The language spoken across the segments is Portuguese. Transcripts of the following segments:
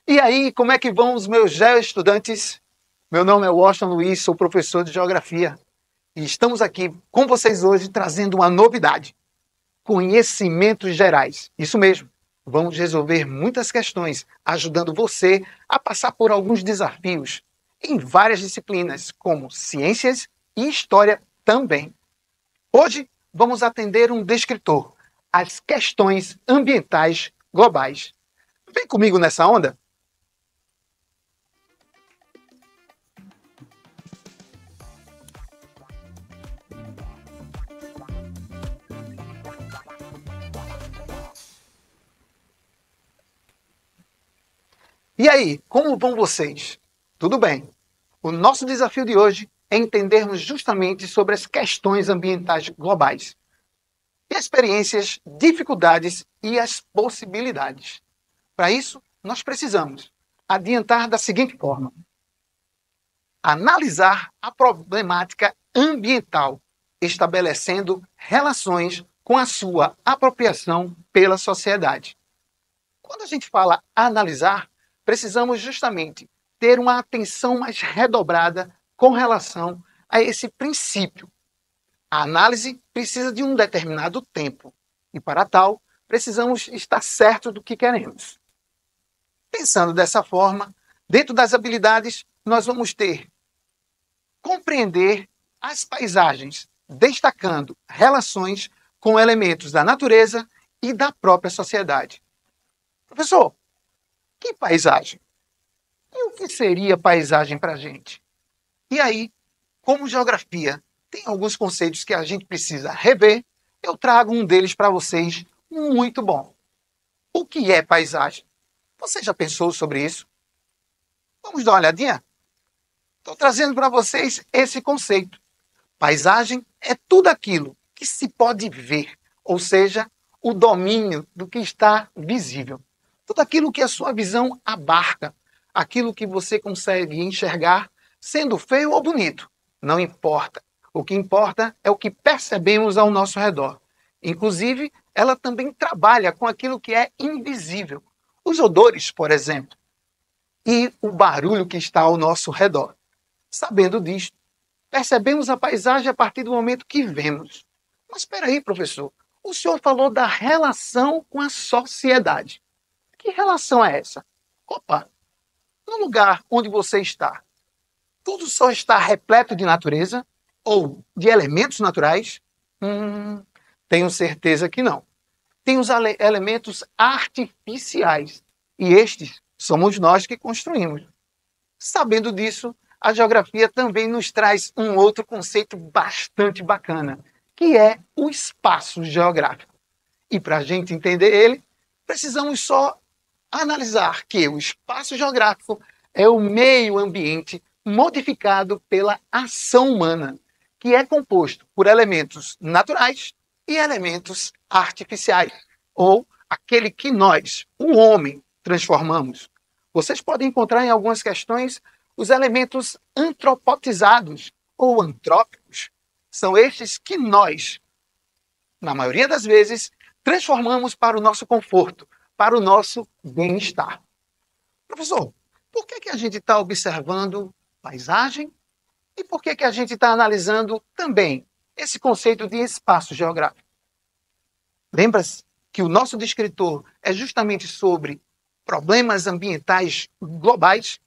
E aí, como é que vão os meus geoestudantes? Meu nome é Washington Luiz, sou professor de Geografia. E estamos aqui com vocês hoje trazendo uma novidade. Conhecimentos gerais. Isso mesmo. Vamos resolver muitas questões, ajudando você a passar por alguns desafios em várias disciplinas, como ciências e história também. Hoje, vamos atender um descritor, as questões ambientais globais. Vem comigo nessa onda? E aí, como vão vocês? Tudo bem? O nosso desafio de hoje é entendermos justamente sobre as questões ambientais globais, experiências, dificuldades e as possibilidades. Para isso, nós precisamos adiantar da seguinte forma: analisar a problemática ambiental, estabelecendo relações com a sua apropriação pela sociedade. Quando a gente fala analisar, precisamos justamente ter uma atenção mais redobrada com relação a esse princípio. A análise precisa de um determinado tempo e, para tal, precisamos estar certo do que queremos. Pensando dessa forma, dentro das habilidades, nós vamos ter compreender as paisagens, destacando relações com elementos da natureza e da própria sociedade. Professor, que paisagem? E o que seria paisagem para a gente? E aí, como geografia tem alguns conceitos que a gente precisa rever, eu trago um deles para vocês muito bom. O que é paisagem? Você já pensou sobre isso? Vamos dar uma olhadinha? Estou trazendo para vocês esse conceito. Paisagem é tudo aquilo que se pode ver, ou seja, o domínio do que está visível. Tudo aquilo que a sua visão abarca, aquilo que você consegue enxergar, sendo feio ou bonito, não importa. O que importa é o que percebemos ao nosso redor. Inclusive, ela também trabalha com aquilo que é invisível. Os odores, por exemplo, e o barulho que está ao nosso redor. Sabendo disto, percebemos a paisagem a partir do momento que vemos. Mas espera aí, professor, o senhor falou da relação com a sociedade. Que relação é essa? Opa, no lugar onde você está, tudo só está repleto de natureza ou de elementos naturais? Tenho certeza que não. Tem os elementos artificiais e estes somos nós que construímos. Sabendo disso, a geografia também nos traz um outro conceito bastante bacana, que é o espaço geográfico. E para a gente entender ele, precisamos só analisar que o espaço geográfico é o meio ambiente modificado pela ação humana, que é composto por elementos naturais e elementos artificiais, ou aquele que nós, o homem, transformamos. Vocês podem encontrar em algumas questões os elementos antropotizados ou antrópicos. São estes que nós, na maioria das vezes, transformamos para o nosso conforto, para o nosso bem-estar. Professor, por que a gente está observando paisagem e por que a gente está analisando também esse conceito de espaço geográfico? Lembra-se que o nosso descritor é justamente sobre problemas ambientais globais?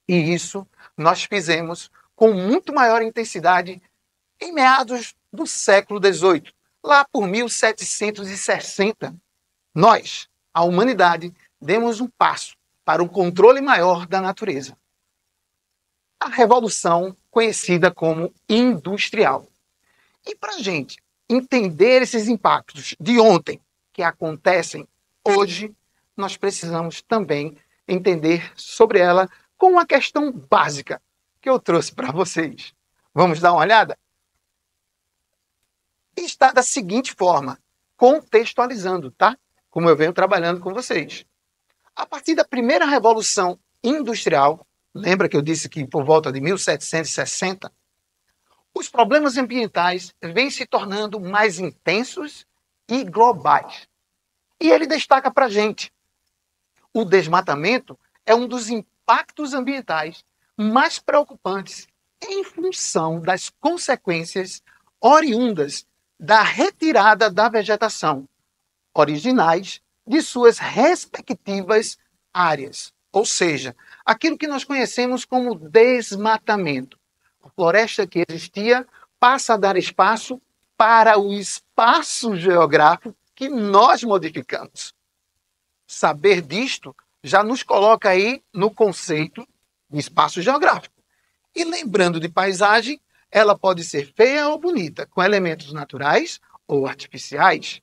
E isso nós fizemos com muito maior intensidade em meados do século XVIII, lá por 1760. Nós, a humanidade, demos um passo para um controle maior da natureza. A revolução conhecida como industrial. E para a gente entender esses impactos de ontem que acontecem hoje, nós precisamos também entender sobre ela com uma questão básica que eu trouxe para vocês. Vamos dar uma olhada? Está da seguinte forma, contextualizando, tá? Como eu venho trabalhando com vocês. A partir da primeira revolução industrial, lembra que eu disse que por volta de 1760, os problemas ambientais vêm se tornando mais intensos e globais. E ele destaca para a gente: o desmatamento é um dos impactos ambientais mais preocupantes em função das consequências oriundas da retirada da vegetação, originais de suas respectivas áreas. Ou seja, aquilo que nós conhecemos como desmatamento. A floresta que existia passa a dar espaço para o espaço geográfico que nós modificamos. Saber disto já nos coloca aí no conceito de espaço geográfico. E lembrando de paisagem, ela pode ser feia ou bonita, com elementos naturais ou artificiais.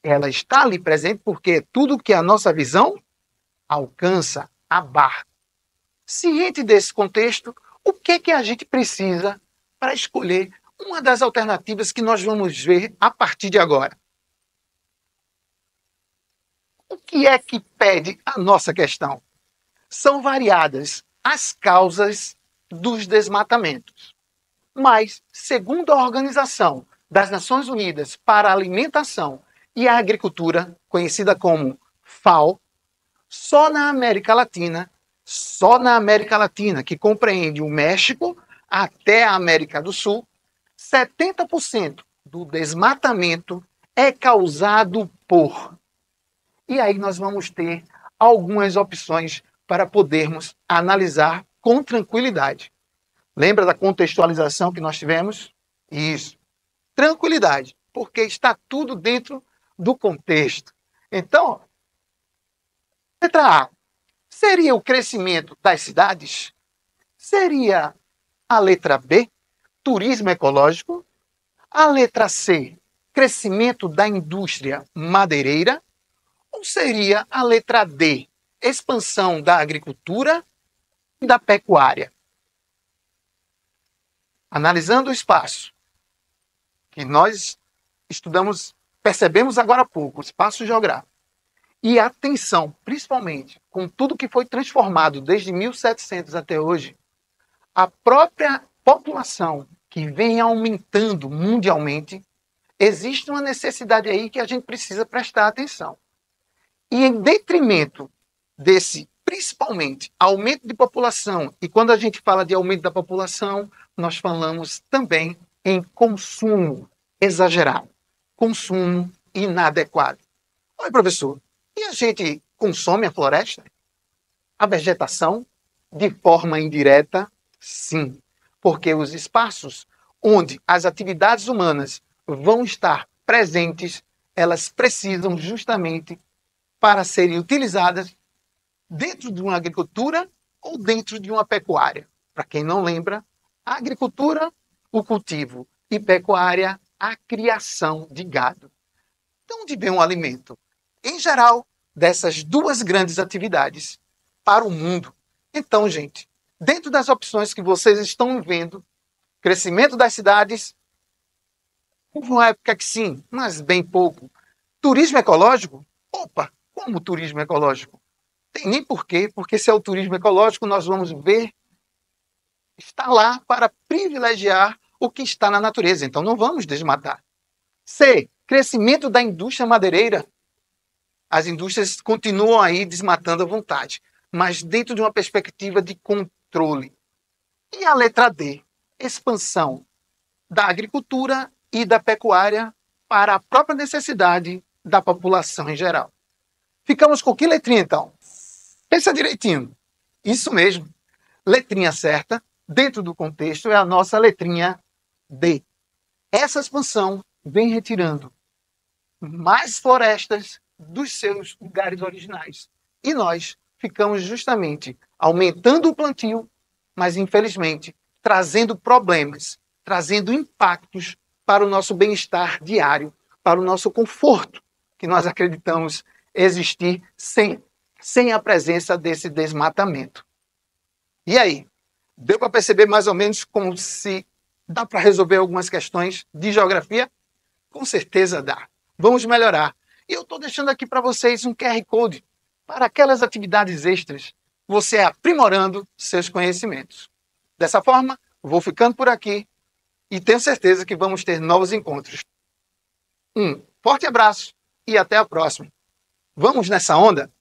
Ela está ali presente porque tudo que a nossa visão alcança, abarca. Ciente desse contexto, o que a gente precisa para escolher uma das alternativas que nós vamos ver a partir de agora? O que é que pede a nossa questão? São variadas as causas dos desmatamentos. Mas, segundo a Organização das Nações Unidas para a Alimentação e a Agricultura, conhecida como FAO, só na América Latina, que compreende o México até a América do Sul, 70% do desmatamento é causado por. E aí nós vamos ter algumas opções para podermos analisar com tranquilidade. Lembra da contextualização que nós tivemos? Isso. Tranquilidade, porque está tudo dentro do contexto. Então, letra A. Seria o crescimento das cidades? Seria a letra B, turismo ecológico? A letra C, crescimento da indústria madeireira? Ou seria a letra D, expansão da agricultura e da pecuária? Analisando o espaço que nós estudamos, percebemos agora há pouco, o espaço geográfico, e atenção, principalmente, com tudo que foi transformado desde 1700 até hoje, a própria população que vem aumentando mundialmente, existe uma necessidade aí que a gente precisa prestar atenção. E em detrimento desse, principalmente, aumento de população, e quando a gente fala de aumento da população, nós falamos também em consumo exagerado, consumo inadequado. Oi, professor, e a gente consome a floresta? A vegetação? De forma indireta, sim. Porque os espaços onde as atividades humanas vão estar presentes, elas precisam justamente para serem utilizadas dentro de uma agricultura ou dentro de uma pecuária. Para quem não lembra, a agricultura, o cultivo, e pecuária, a criação de gado. De onde vem o alimento? Em geral, dessas duas grandes atividades para o mundo. Então, gente, dentro das opções que vocês estão vendo, crescimento das cidades, houve uma época que sim, mas bem pouco. Turismo ecológico? Opa, como turismo ecológico? Tem nem porquê, porque se é o turismo ecológico, nós vamos ver, está lá para privilegiar o que está na natureza, então não vamos desmatar. C, crescimento da indústria madeireira. As indústrias continuam aí desmatando à vontade, mas dentro de uma perspectiva de controle. E a letra D, expansão da agricultura e da pecuária para a própria necessidade da população em geral. Ficamos com que letrinha, então? Pensa direitinho. Isso mesmo. Letrinha certa, dentro do contexto, é a nossa letrinha D. Essa expansão vem retirando mais florestas dos seus lugares originais. E nós ficamos justamente aumentando o plantio, mas infelizmente trazendo problemas, trazendo impactos para o nosso bem-estar diário, para o nosso conforto, que nós acreditamos existir sem a presença desse desmatamento. E aí? Deu para perceber mais ou menos como se dá para resolver algumas questões de geografia? Com certeza dá. Vamos melhorar. E eu estou deixando aqui para vocês um QR Code para aquelas atividades extras, você aprimorando seus conhecimentos. Dessa forma, vou ficando por aqui e tenho certeza que vamos ter novos encontros. Um forte abraço e até a próxima. Vamos nessa onda?